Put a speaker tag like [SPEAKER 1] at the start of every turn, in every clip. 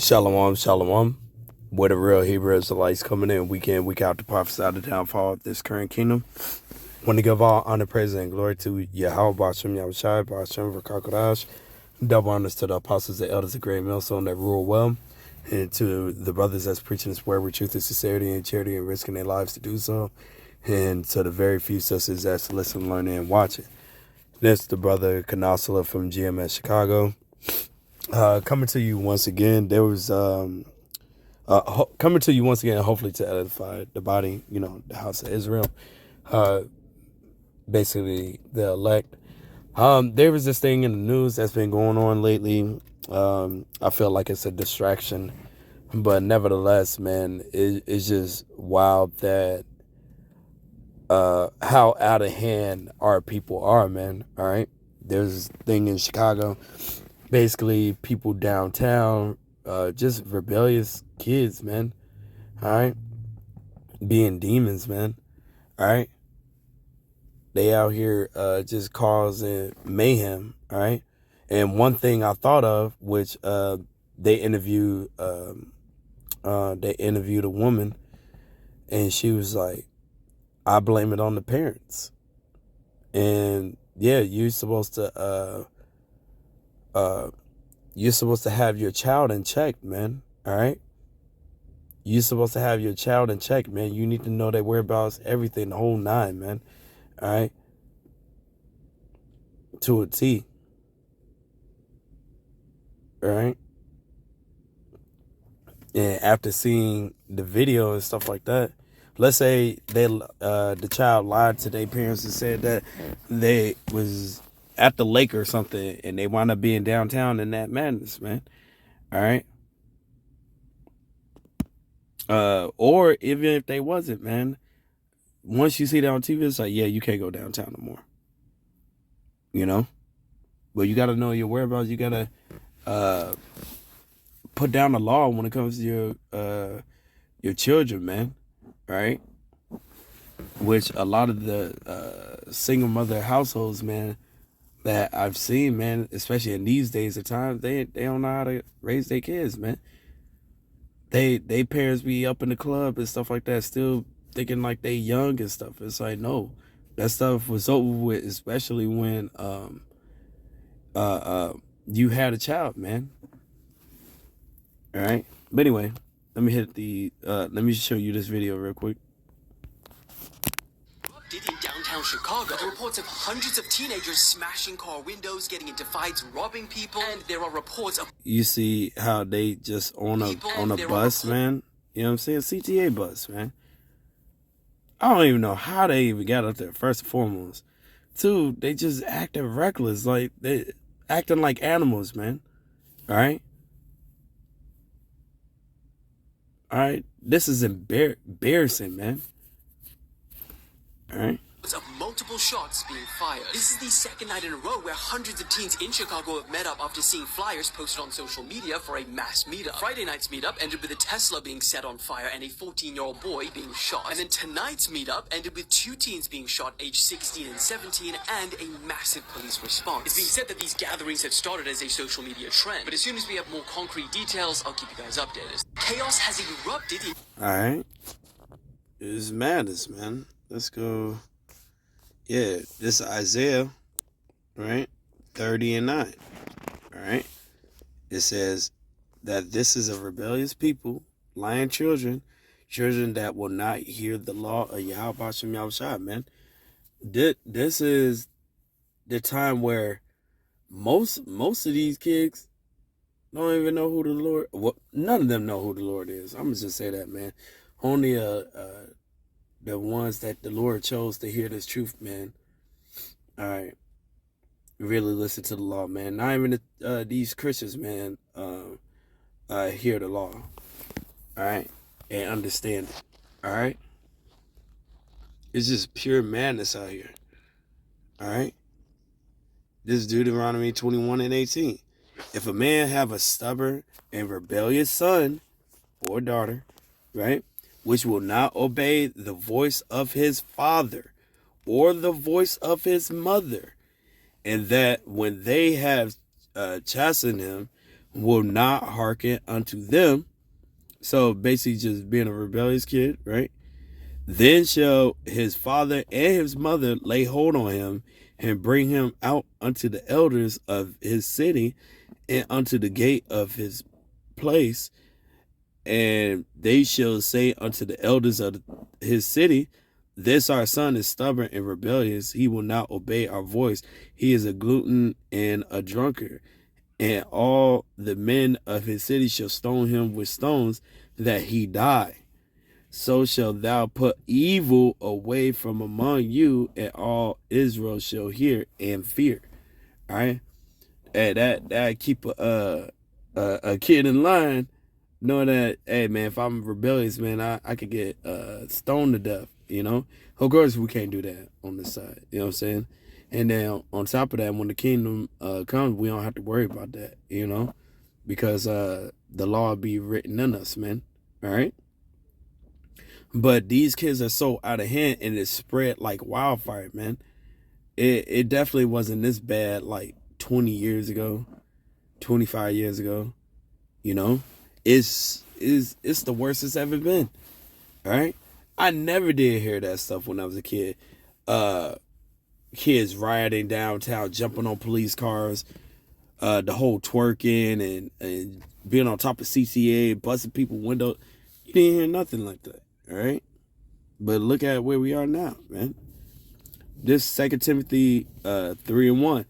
[SPEAKER 1] Shalom, shalom. Where the real Hebrew Israelites coming in week in, week out to prophesy the downfall of this current kingdom. Want to give all honor, praise, and glory to Yahweh, Bashem, Yahushai, Bashem, Rakakodash. Double honors to the apostles and elders of Great Millstone that rule well, and to the brothers that's preaching this word with truth and sincerity and charity and risking their lives to do so, and to the very few sisters that's listening, learning, and watching. This the brother Kanasala from GMS Chicago. Coming to you once again. There was coming to you once again, hopefully to edify the body, the house of Israel, basically the elect. There was this thing in the news that's been going on lately. I feel like it's a distraction, but nevertheless, man, it's just wild that how out of hand our people are, man. All right, there's this thing in Chicago. Basically, people downtown, just rebellious kids, man. All right, being demons, man. All right, they out here just causing mayhem. All right, and one thing I thought of, which they interviewed a woman, and she was like, "I blame it on the parents." And yeah, you're supposed to have your child in check, man. All right. You're supposed to have your child in check, man. You need to know their whereabouts, everything, the whole nine, man. All right. To a T. All right. And after seeing the video and stuff like that, let's say the child lied to their parents and said that they was at the lake or something, and they wound up being downtown in that madness, man. All right. Or even if they wasn't, man, once you see that on TV, it's like, yeah, you can't go downtown no more. But you got to know your whereabouts. You got to put down the law when it comes to your children, man. Right? Which a lot of the single mother households, man, that I've seen, man, especially in these days of time, they don't know how to raise their kids, man. They parents be up in the club and stuff like that, still thinking like they young and stuff. It's like, no, that stuff was over with, especially when you had a child, man. All right. But anyway, let me show you this video real quick.
[SPEAKER 2] Did in downtown Chicago, the reports of hundreds of teenagers smashing car windows, getting into fights, robbing people, and there are reports of
[SPEAKER 1] you see how they just on a bus, man. You know what I'm saying? CTA bus, man. I don't even know how they even got up there, first and foremost. Two, they just acting reckless, like they acting like animals, man. All right? All right? This is embarrassing, man. All right?
[SPEAKER 2] of multiple shots being fired. This is the second night in a row where hundreds of teens in Chicago have met up after seeing flyers posted on social media for a mass meetup. Friday night's meetup ended with a Tesla being set on fire and a 14-year-old boy being shot. And then tonight's meetup ended with two teens being shot, aged 16 and 17, and a massive police response. It's being said that these gatherings have started as a social media trend, but as soon as we have more concrete details, I'll keep you guys updated. Chaos has erupted in...
[SPEAKER 1] Alright. It's madness, man. Let's go. Yeah, this is Isaiah, right? 30 and 9. Alright. It says that this is a rebellious people, lying children that will not hear the law of Yahweh Bashem Yahushua, man. This is the time where most of these kids don't even know who the Lord. Well, none of them know who the Lord is. I'm gonna just say that, man. Only the ones that the Lord chose to hear this truth, man. All right, really listen to the law, man. Not even these Christians, man, hear the law. All right, and understand it. All right, it's just pure madness out here. All right, this is Deuteronomy 21 and 18. If a man have a stubborn and rebellious son or daughter, right, which will not obey the voice of his father or the voice of his mother, and that when they have chastened him, will not hearken unto them. So basically just being a rebellious kid, right? Then shall his father and his mother lay hold on him and bring him out unto the elders of his city and unto the gate of his place. And they shall say unto the elders of his city, this our son is stubborn and rebellious. He will not obey our voice. He is a glutton and a drunkard. And all the men of his city shall stone him with stones that he die. So shalt thou put evil away from among you, and all Israel shall hear and fear. All right, and that keep a kid in line, knowing that, hey man, if I'm rebellious, man, I could get stoned to death. You know, of course we can't do that on this side. You know what I'm saying? And then on top of that, when the kingdom comes, we don't have to worry about that. You know, because the law will be written in us, man. All right. But these kids are so out of hand and it's spread like wildfire, man. It definitely wasn't this bad like 20 years ago, 25 years ago. You know, it's the worst it's ever been. All right. I never did hear that stuff when I was a kid. Kids rioting downtown, jumping on police cars, the whole twerking and being on top of CCA, busting people's windows. You didn't hear nothing like that. All right. But look at where we are now, man. This 2 Timothy 3:1.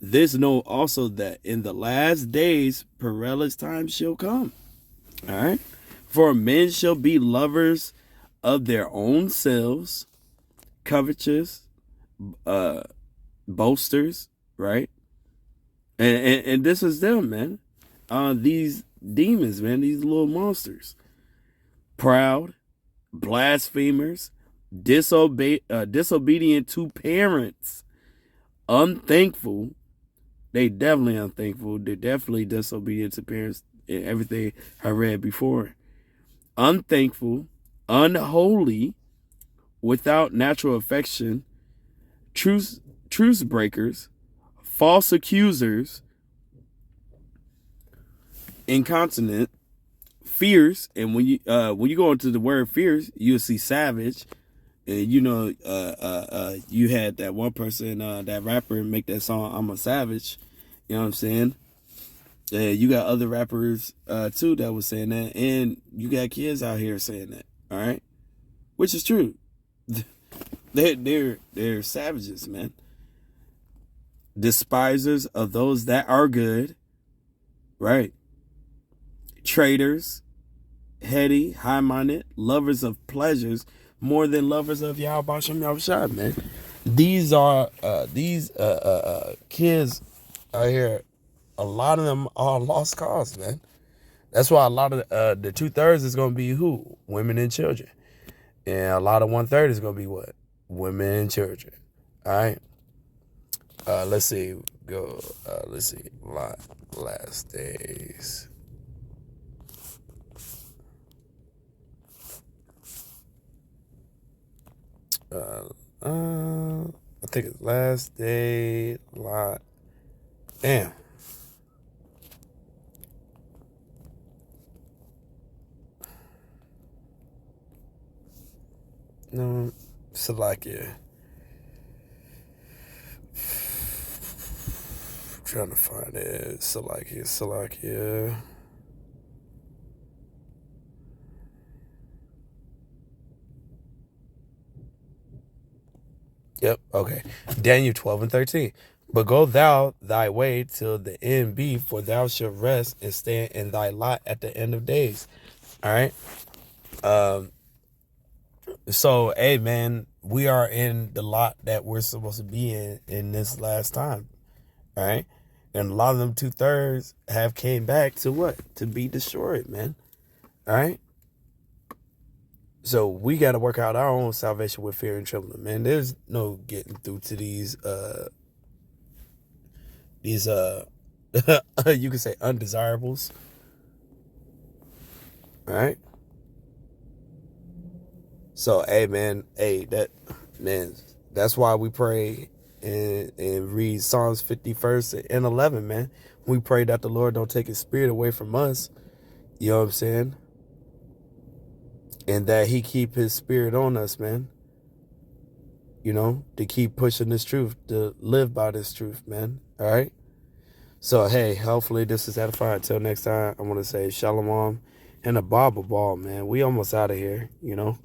[SPEAKER 1] This know also that in the last days perilous times shall come. All right. For men shall be lovers of their own selves, covetous, boasters, right? And this is them, man. These demons, man, these little monsters. Proud, blasphemers, disobedient to parents, unthankful. They definitely unthankful. They're definitely disobedient to parents and everything I read before. Unthankful, unholy, without natural affection, truce breakers, false accusers, incontinent, fierce. And when you go into the word fierce, you'll see savage. And you know, you had that one person, that rapper, make that song "I'm a Savage." You know what I'm saying? You got other rappers too that was saying that, and you got kids out here saying that. All right, which is true. They're savages, man. Despisers of those that are good, right? Traitors, heady, high-minded, lovers of pleasures more than lovers of Yahweh Shem Yahushua, man. These are kids out here. A lot of them are lost cause, man. That's why a lot of the 2/3 is gonna be who? Women and children, and a lot of 1/3 is gonna be what? Women and children. All right. Let's see. Go. Let's see. Last days. I think it's last day. Lot. Damn. No, Salakia. Trying to find it. Salakia. Yep, okay. Daniel 12:13. But go thou thy way till the end be, for thou shalt rest and stand in thy lot at the end of days. All right. So, hey, man, we are in the lot that we're supposed to be in this last time. All right. And a lot of them 2/3 have came back to what? To be destroyed, man. All right. So we got to work out our own salvation with fear and trembling, man. There's no getting through to these you can say undesirables. All right. So, hey, man, that's why we pray and read Psalms 51 and 11, man. We pray that the Lord don't take his spirit away from us. You know what I'm saying? And that he keep his spirit on us, man. You know, to keep pushing this truth, to live by this truth, man. All right? So, hey, hopefully this is edifying. Until next time, I want to say shalom and a Bible ball, man. We almost out of here, you know?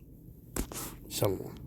[SPEAKER 1] Shalom.